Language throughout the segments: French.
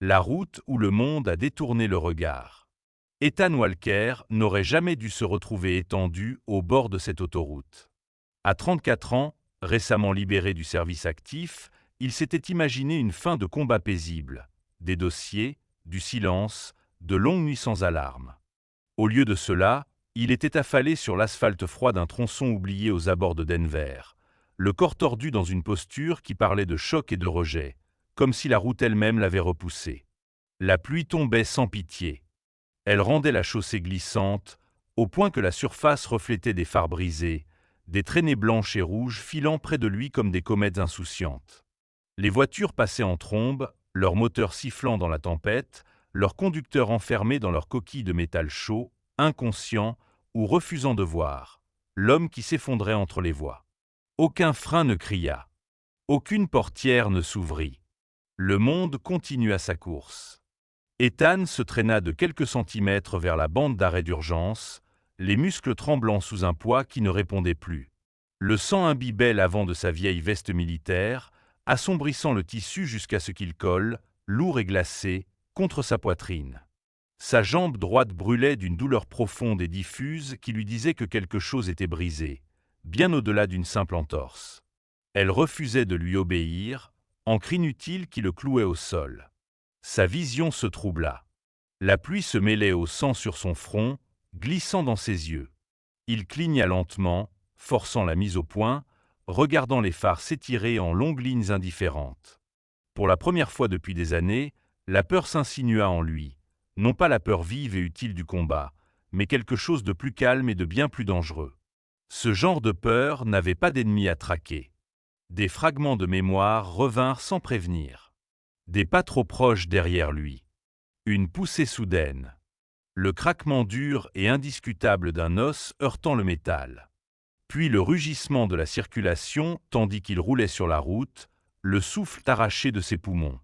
la route où le monde a détourné le regard. Ethan Walker n'aurait jamais dû se retrouver étendu au bord de cette autoroute. À 34 ans, récemment libéré du service actif, il s'était imaginé une fin de combat paisible, des dossiers, du silence, de longues nuits sans alarme. Au lieu de cela, il était affalé sur l'asphalte froid d'un tronçon oublié aux abords de Denver, le corps tordu dans une posture qui parlait de choc et de rejet, comme si la route elle-même l'avait repoussé. La pluie tombait sans pitié. Elle rendait la chaussée glissante, au point que la surface reflétait des phares brisés, des traînées blanches et rouges filant près de lui comme des comètes insouciantes. Les voitures passaient en trombe, leurs moteurs sifflant dans la tempête, leurs conducteurs enfermés dans leurs coquilles de métal chaud, inconscients ou refusant de voir, l'homme qui s'effondrait entre les voies. Aucun frein ne cria. Aucune portière ne s'ouvrit. Le monde continua sa course. Ethan se traîna de quelques centimètres vers la bande d'arrêt d'urgence, les muscles tremblants sous un poids qui ne répondait plus. Le sang imbibait l'avant de sa vieille veste militaire, assombrissant le tissu jusqu'à ce qu'il colle, lourd et glacé, contre sa poitrine. Sa jambe droite brûlait d'une douleur profonde et diffuse qui lui disait que quelque chose était brisé, bien au-delà d'une simple entorse. Elle refusait de lui obéir, encre inutile qui le clouait au sol. Sa vision se troubla. La pluie se mêlait au sang sur son front, glissant dans ses yeux. Il cligna lentement, forçant la mise au point, regardant les phares s'étirer en longues lignes indifférentes. Pour la première fois depuis des années, la peur s'insinua en lui, non pas la peur vive et utile du combat, mais quelque chose de plus calme et de bien plus dangereux. Ce genre de peur n'avait pas d'ennemi à traquer. Des fragments de mémoire revinrent sans prévenir. Des pas trop proches derrière lui. Une poussée soudaine. Le craquement dur et indiscutable d'un os heurtant le métal. Puis le rugissement de la circulation tandis qu'il roulait sur la route, le souffle arraché de ses poumons.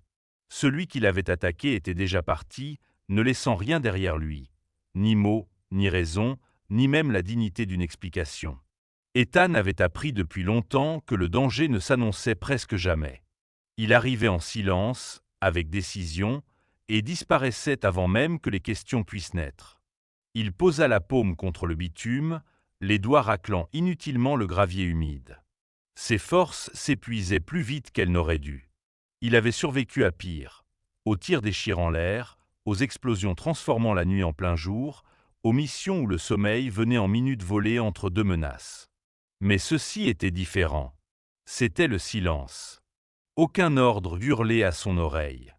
Celui qui l'avait attaqué était déjà parti, ne laissant rien derrière lui. Ni mots, ni raison, ni même la dignité d'une explication. Ethan avait appris depuis longtemps que le danger ne s'annonçait presque jamais. Il arrivait en silence, avec décision, et disparaissait avant même que les questions puissent naître. Il posa la paume contre le bitume, les doigts raclant inutilement le gravier humide. Ses forces s'épuisaient plus vite qu'elles n'auraient dû. Il avait survécu à pire, aux tirs déchirant l'air, aux explosions transformant la nuit en plein jour, aux missions où le sommeil venait en minutes volées entre deux menaces. Mais ceci était différent. C'était le silence. Aucun ordre hurlé à son oreille.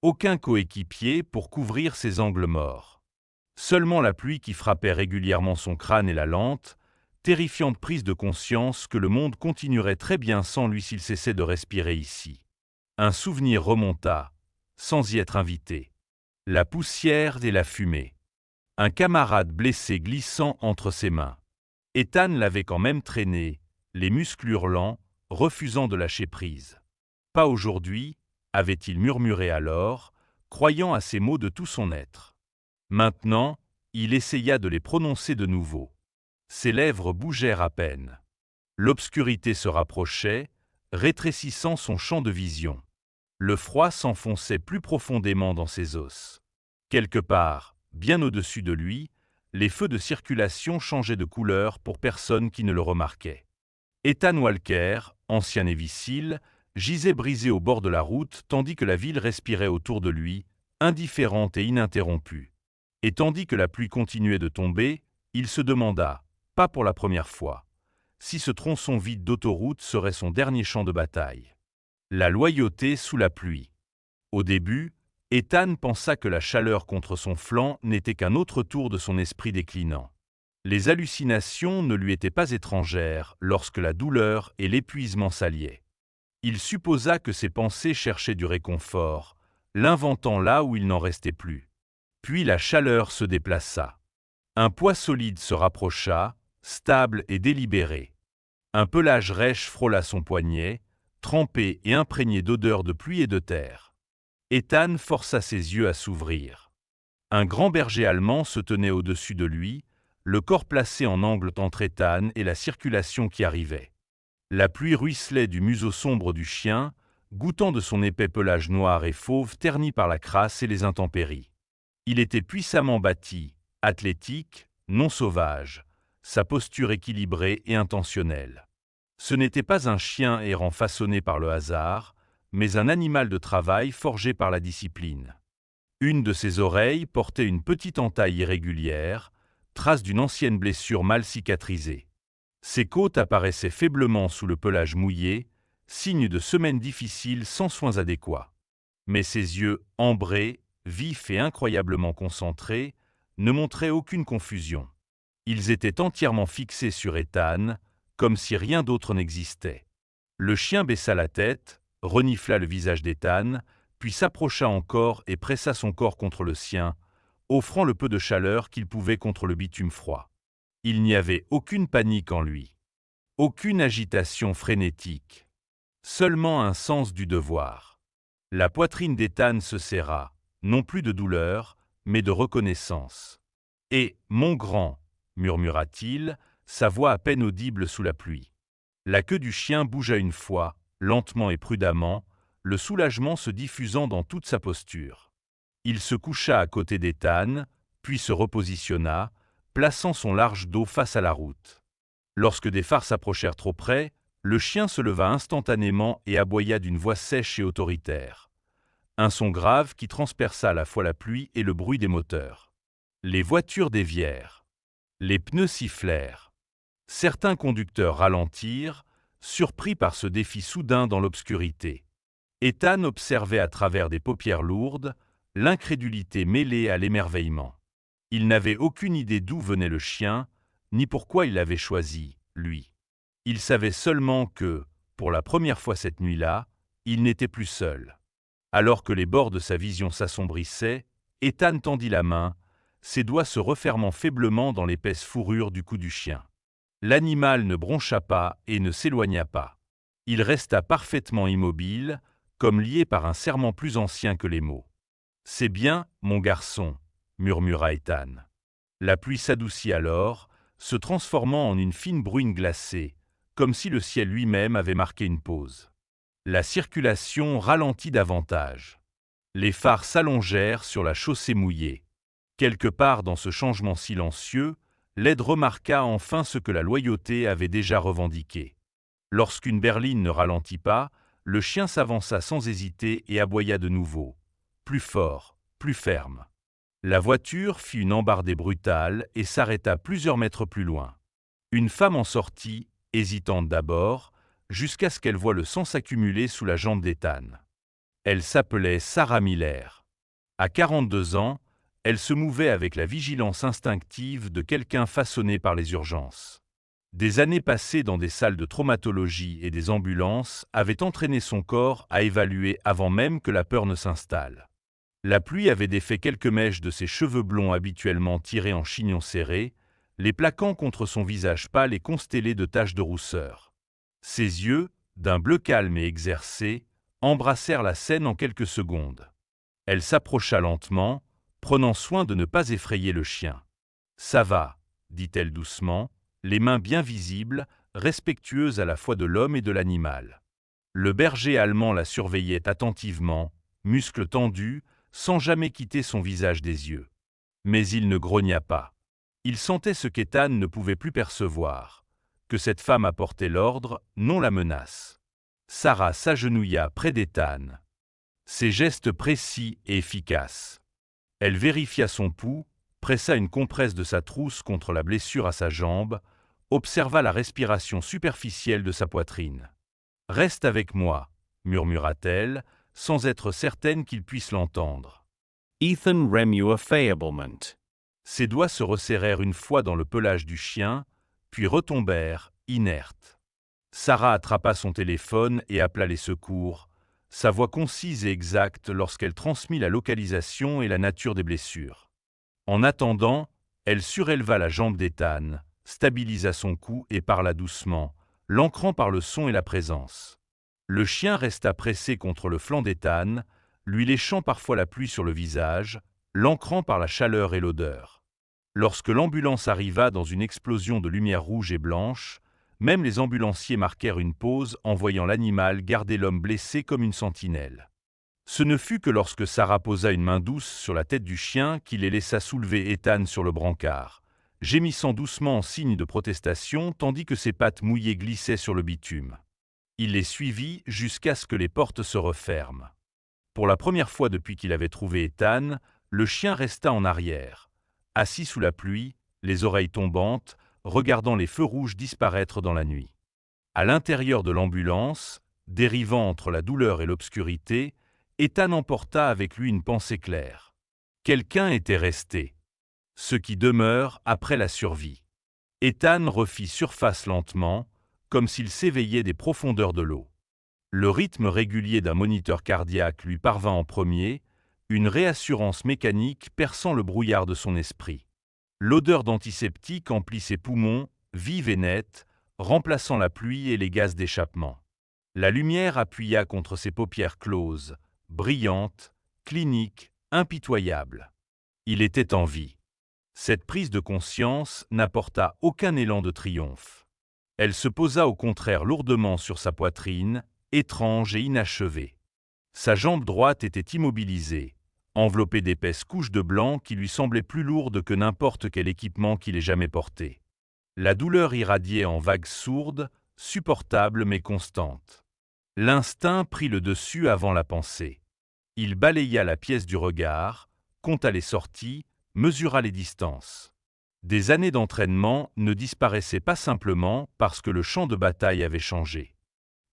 Aucun coéquipier pour couvrir ses angles morts. Seulement la pluie qui frappait régulièrement son crâne et la lente, terrifiante prise de conscience que le monde continuerait très bien sans lui s'il cessait de respirer ici. Un souvenir remonta, sans y être invité. La poussière et la fumée. Un camarade blessé glissant entre ses mains. Ethan l'avait quand même traîné, les muscles hurlants, refusant de lâcher prise. Pas aujourd'hui, avait-il murmuré alors, croyant à ces mots de tout son être. Maintenant, il essaya de les prononcer de nouveau. Ses lèvres bougèrent à peine. L'obscurité se rapprochait, rétrécissant son champ de vision. Le froid s'enfonçait plus profondément dans ses os. Quelque part, bien au-dessus de lui, les feux de circulation changeaient de couleur pour personne qui ne le remarquait. Ethan Walker, ancien Navy SEAL, gisait brisé au bord de la route tandis que la ville respirait autour de lui, indifférente et ininterrompue. Et tandis que la pluie continuait de tomber, il se demanda, pas pour la première fois, si ce tronçon vide d'autoroute serait son dernier champ de bataille. La loyauté sous la pluie. Au début, Ethan pensa que la chaleur contre son flanc n'était qu'un autre tour de son esprit déclinant. Les hallucinations ne lui étaient pas étrangères lorsque la douleur et l'épuisement s'alliaient. Il supposa que ses pensées cherchaient du réconfort, l'inventant là où il n'en restait plus. Puis la chaleur se déplaça. Un poids solide se rapprocha, stable et délibéré. Un pelage rêche frôla son poignet, trempé et imprégné d'odeurs de pluie et de terre. Ethan força ses yeux à s'ouvrir. Un grand berger allemand se tenait au-dessus de lui, le corps placé en angle entre Ethan et la circulation qui arrivait. La pluie ruisselait du museau sombre du chien, goûtant de son épais pelage noir et fauve terni par la crasse et les intempéries. Il était puissamment bâti, athlétique, non sauvage, sa posture équilibrée et intentionnelle. Ce n'était pas un chien errant façonné par le hasard, mais un animal de travail forgé par la discipline. Une de ses oreilles portait une petite entaille irrégulière, trace d'une ancienne blessure mal cicatrisée. Ses côtes apparaissaient faiblement sous le pelage mouillé, signe de semaines difficiles sans soins adéquats. Mais ses yeux ambrés, vifs et incroyablement concentrés, ne montraient aucune confusion. Ils étaient entièrement fixés sur Ethan, comme si rien d'autre n'existait. Le chien baissa la tête, renifla le visage d'Ethan, puis s'approcha encore et pressa son corps contre le sien, offrant le peu de chaleur qu'il pouvait contre le bitume froid. Il n'y avait aucune panique en lui, aucune agitation frénétique, seulement un sens du devoir. La poitrine d'Ethan se serra, non plus de douleur, mais de reconnaissance. « Et, mon grand !» murmura-t-il, sa voix à peine audible sous la pluie. La queue du chien bougea une fois, lentement et prudemment, le soulagement se diffusant dans toute sa posture. Il se coucha à côté d'Ethan, puis se repositionna, plaçant son large dos face à la route. Lorsque des phares s'approchèrent trop près, le chien se leva instantanément et aboya d'une voix sèche et autoritaire. Un son grave qui transperça à la fois la pluie et le bruit des moteurs. Les voitures dévièrent. Les pneus sifflèrent. Certains conducteurs ralentirent, surpris par ce défi soudain dans l'obscurité. Ethan observait à travers des paupières lourdes, l'incrédulité mêlée à l'émerveillement. Il n'avait aucune idée d'où venait le chien, ni pourquoi il l'avait choisi, lui. Il savait seulement que, pour la première fois cette nuit-là, il n'était plus seul. Alors que les bords de sa vision s'assombrissaient, Ethan tendit la main, ses doigts se refermant faiblement dans l'épaisse fourrure du cou du chien. L'animal ne broncha pas et ne s'éloigna pas. Il resta parfaitement immobile, comme lié par un serment plus ancien que les mots. « C'est bien, mon garçon », murmura Ethan. La pluie s'adoucit alors, se transformant en une fine bruine glacée, comme si le ciel lui-même avait marqué une pause. La circulation ralentit davantage. Les phares s'allongèrent sur la chaussée mouillée. Quelque part dans ce changement silencieux, l'aide remarqua enfin ce que la loyauté avait déjà revendiqué. Lorsqu'une berline ne ralentit pas, le chien s'avança sans hésiter et aboya de nouveau, plus fort, plus ferme. La voiture fit une embardée brutale et s'arrêta plusieurs mètres plus loin. Une femme en sortit, hésitante d'abord, jusqu'à ce qu'elle voie le sang s'accumuler sous la jambe d'Ethan. Elle s'appelait Sarah Miller. À 42 ans, elle se mouvait avec la vigilance instinctive de quelqu'un façonné par les urgences. Des années passées dans des salles de traumatologie et des ambulances avaient entraîné son corps à évaluer avant même que la peur ne s'installe. La pluie avait défait quelques mèches de ses cheveux blonds habituellement tirés en chignon serré, les plaquant contre son visage pâle et constellé de taches de rousseur. Ses yeux, d'un bleu calme et exercé, embrassèrent la scène en quelques secondes. Elle s'approcha lentement, prenant soin de ne pas effrayer le chien. « Ça va », dit-elle doucement, les mains bien visibles, respectueuses à la fois de l'homme et de l'animal. Le berger allemand la surveillait attentivement, muscles tendus, sans jamais quitter son visage des yeux. Mais il ne grogna pas. Il sentait ce qu'Ethan ne pouvait plus percevoir, que cette femme apportait l'ordre, non la menace. Sarah s'agenouilla près d'Ethan. Ses gestes précis et efficaces. Elle vérifia son pouls, pressa une compresse de sa trousse contre la blessure à sa jambe, observa la respiration superficielle de sa poitrine. « Reste avec moi », murmura-t-elle, sans être certaine qu'il puisse l'entendre. Ethan remua faiblement. Ses doigts se resserrèrent une fois dans le pelage du chien, puis retombèrent, inertes. Sarah attrapa son téléphone et appela les secours, sa voix concise et exacte lorsqu'elle transmit la localisation et la nature des blessures. En attendant, elle suréleva la jambe d'Ethan, stabilisa son cou et parla doucement, l'ancrant par le son et la présence. Le chien resta pressé contre le flanc d'Ethan, lui léchant parfois la pluie sur le visage, l'ancrant par la chaleur et l'odeur. Lorsque l'ambulance arriva dans une explosion de lumière rouge et blanche, même les ambulanciers marquèrent une pause en voyant l'animal garder l'homme blessé comme une sentinelle. Ce ne fut que lorsque Sarah posa une main douce sur la tête du chien qu'il les laissa soulever Ethan sur le brancard, gémissant doucement en signe de protestation tandis que ses pattes mouillées glissaient sur le bitume. Il les suivit jusqu'à ce que les portes se referment. Pour la première fois depuis qu'il avait trouvé Ethan, le chien resta en arrière, assis sous la pluie, les oreilles tombantes, regardant les feux rouges disparaître dans la nuit. À l'intérieur de l'ambulance, dérivant entre la douleur et l'obscurité, Ethan emporta avec lui une pensée claire. Quelqu'un était resté. Ce qui demeure après la survie. Ethan refit surface lentement, comme s'il s'éveillait des profondeurs de l'eau. Le rythme régulier d'un moniteur cardiaque lui parvint en premier, une réassurance mécanique perçant le brouillard de son esprit. L'odeur d'antiseptique emplit ses poumons, vive et nette, remplaçant la pluie et les gaz d'échappement. La lumière appuya contre ses paupières closes, brillante, clinique, impitoyable. Il était en vie. Cette prise de conscience n'apporta aucun élan de triomphe. Elle se posa au contraire lourdement sur sa poitrine, étrange et inachevée. Sa jambe droite était immobilisée, enveloppée d'épaisses couches de blanc qui lui semblaient plus lourdes que n'importe quel équipement qu'il ait jamais porté. La douleur irradiait en vagues sourdes, supportables mais constantes. L'instinct prit le dessus avant la pensée. Il balaya la pièce du regard, compta les sorties, mesura les distances. Des années d'entraînement ne disparaissaient pas simplement parce que le champ de bataille avait changé.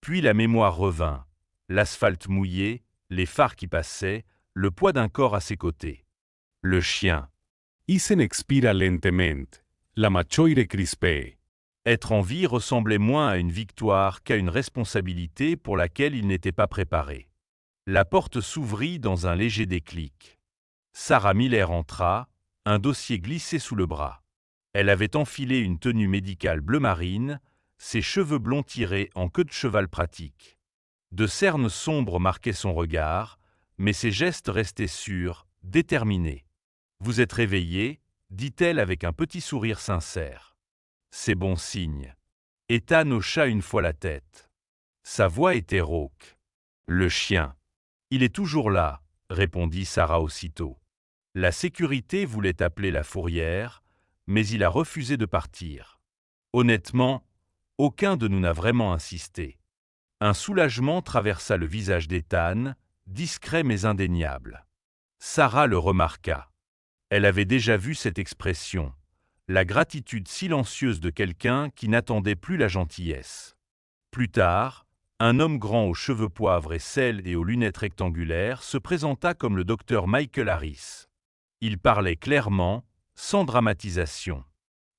Puis la mémoire revint, l'asphalte mouillé, les phares qui passaient, le poids d'un corps à ses côtés. Le chien. Isen expira lentament, la machoire crispée. Être en vie ressemblait moins à une victoire qu'à une responsabilité pour laquelle il n'était pas préparé. La porte s'ouvrit dans un léger déclic. Sarah Miller entra, un dossier glissé sous le bras. Elle avait enfilé une tenue médicale bleu marine, ses cheveux blonds tirés en queue de cheval pratique. De cernes sombres marquaient son regard, mais ses gestes restaient sûrs, déterminés. « Vous êtes réveillé ?» dit-elle avec un petit sourire sincère. C'est bon signe. Ethan hocha une fois la tête. Sa voix était rauque. Le chien. Il est toujours là, répondit Sarah aussitôt. La sécurité voulait appeler la fourrière, mais il a refusé de partir. Honnêtement, aucun de nous n'a vraiment insisté. Un soulagement traversa le visage d'Ethan, discret mais indéniable. Sarah le remarqua. Elle avait déjà vu cette expression, la gratitude silencieuse de quelqu'un qui n'attendait plus la gentillesse. Plus tard, un homme grand aux cheveux poivre et sel et aux lunettes rectangulaires se présenta comme le docteur Michael Harris. Il parlait clairement, sans dramatisation.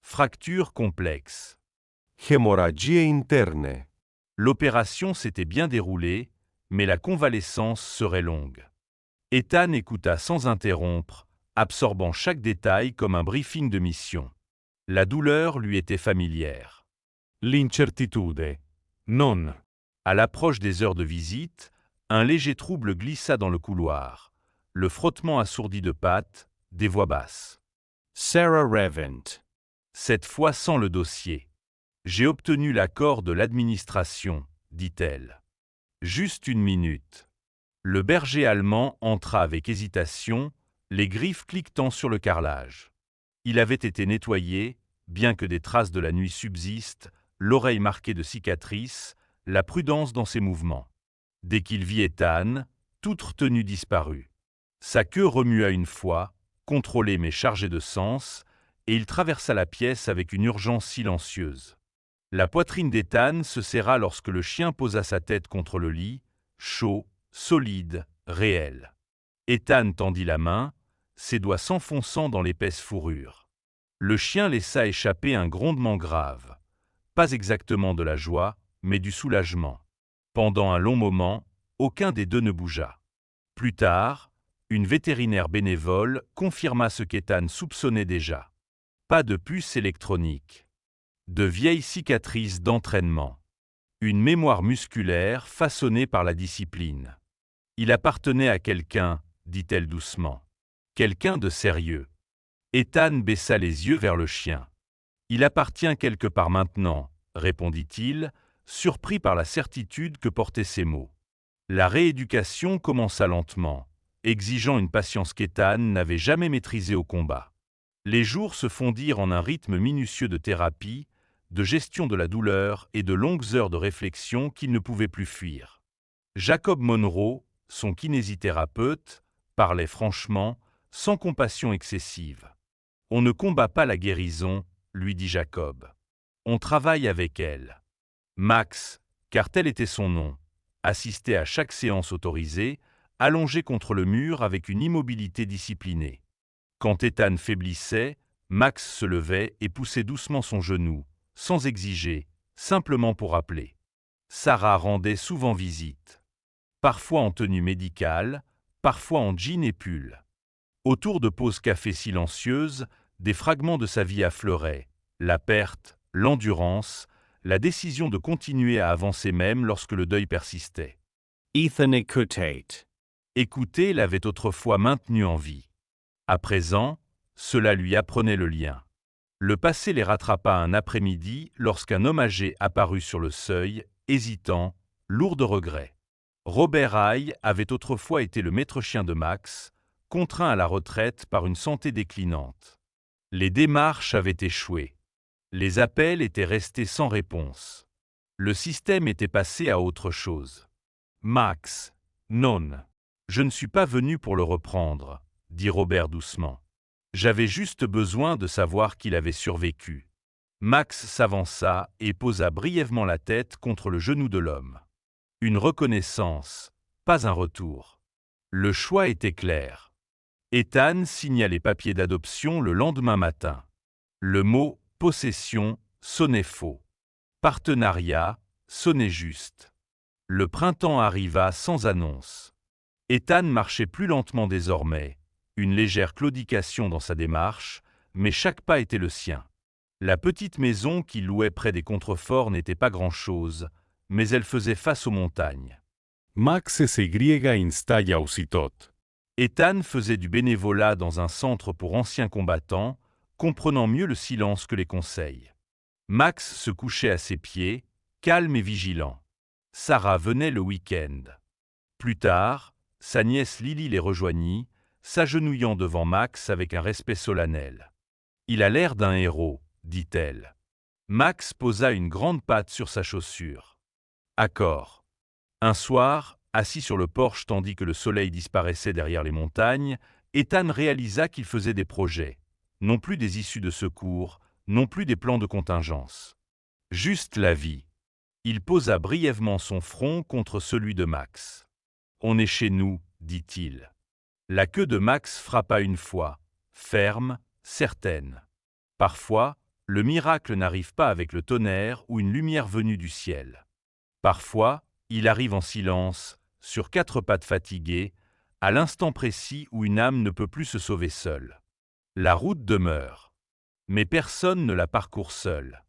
Fracture complexe. Hemorragie interne. L'opération s'était bien déroulée, mais la convalescence serait longue. Ethan écouta sans interrompre, absorbant chaque détail comme un briefing de mission. La douleur lui était familière. L'incertitude. Non. À l'approche des heures de visite, un léger trouble glissa dans le couloir. Le frottement assourdi de pattes, des voix basses. Sarah Revent. Cette fois sans le dossier. J'ai obtenu l'accord de l'administration, dit-elle. Juste une minute. Le berger allemand entra avec hésitation, les griffes cliquetant sur le carrelage. Il avait été nettoyé, bien que des traces de la nuit subsistent, l'oreille marquée de cicatrices, la prudence dans ses mouvements. Dès qu'il vit Ethan, toute retenue disparut. Sa queue remua une fois, contrôlée mais chargée de sens, et il traversa la pièce avec une urgence silencieuse. La poitrine d'Ethan se serra lorsque le chien posa sa tête contre le lit, chaud, solide, réel. Ethan tendit la main, ses doigts s'enfonçant dans l'épaisse fourrure. Le chien laissa échapper un grondement grave. Pas exactement de la joie, mais du soulagement. Pendant un long moment, aucun des deux ne bougea. Plus tard, une vétérinaire bénévole confirma ce qu'Ethan soupçonnait déjà. Pas de puce électronique. De vieilles cicatrices d'entraînement. Une mémoire musculaire façonnée par la discipline. Il appartenait à quelqu'un, dit-elle doucement. Quelqu'un de sérieux. Ethan baissa les yeux vers le chien. Il appartient quelque part maintenant, répondit-il, surpris par la certitude que portaient ces mots. La rééducation commença lentement, exigeant une patience qu'Ethan n'avait jamais maîtrisée au combat. Les jours se fondirent en un rythme minutieux de thérapie, de gestion de la douleur et de longues heures de réflexion qu'il ne pouvait plus fuir. Jacob Monroe, son kinésithérapeute, parlait franchement, sans compassion excessive. « On ne combat pas la guérison, » lui dit Jacob. « On travaille avec elle. » Max, car tel était son nom, assistait à chaque séance autorisée, allongé contre le mur avec une immobilité disciplinée. Quand Ethan faiblissait, Max se levait et poussait doucement son genou, sans exiger, simplement pour appeler. Sarah rendait souvent visite. Parfois en tenue médicale, parfois en jean et pull. Autour de pauses café silencieuses, des fragments de sa vie affleuraient, la perte, l'endurance, la décision de continuer à avancer même lorsque le deuil persistait. Ethan écoutait. Écouter l'avait autrefois maintenu en vie. À présent, cela lui apprenait le lien. Le passé les rattrapa un après-midi lorsqu'un homme âgé apparut sur le seuil, hésitant, lourd de regrets. Robert Haye avait autrefois été le maître-chien de Max, contraint à la retraite par une santé déclinante. Les démarches avaient échoué. Les appels étaient restés sans réponse. Le système était passé à autre chose. « Max, non, je ne suis pas venu pour le reprendre, » dit Robert doucement. « J'avais juste besoin de savoir qu'il avait survécu. » Max s'avança et posa brièvement la tête contre le genou de l'homme. Une reconnaissance, pas un retour. Le choix était clair. Ethan signa les papiers d'adoption le lendemain matin. Le mot « possession » sonnait faux. Partenariat sonnait juste. Le printemps arriva sans annonce. Ethan marchait plus lentement désormais, une légère claudication dans sa démarche, mais chaque pas était le sien. La petite maison qu'il louait près des contreforts n'était pas grand-chose, mais elle faisait face aux montagnes. Max y installa aussitôt. Ethan faisait du bénévolat dans un centre pour anciens combattants, comprenant mieux le silence que les conseils. Max se couchait à ses pieds, calme et vigilant. Sarah venait le week-end. Plus tard, sa nièce Lily les rejoignit, s'agenouillant devant Max avec un respect solennel. « Il a l'air d'un héros », dit-elle. Max posa une grande patte sur sa chaussure. Accord. Un soir, assis sur le porche tandis que le soleil disparaissait derrière les montagnes, Ethan réalisa qu'il faisait des projets, non plus des issues de secours, non plus des plans de contingence. Juste la vie. Il posa brièvement son front contre celui de Max. « On est chez nous, » dit-il. La queue de Max frappa une fois, ferme, certaine. Parfois, le miracle n'arrive pas avec le tonnerre ou une lumière venue du ciel. Parfois, il arrive en silence, sur quatre pattes fatiguées, à l'instant précis où une âme ne peut plus se sauver seule. La route demeure. Mais personne ne la parcourt seul.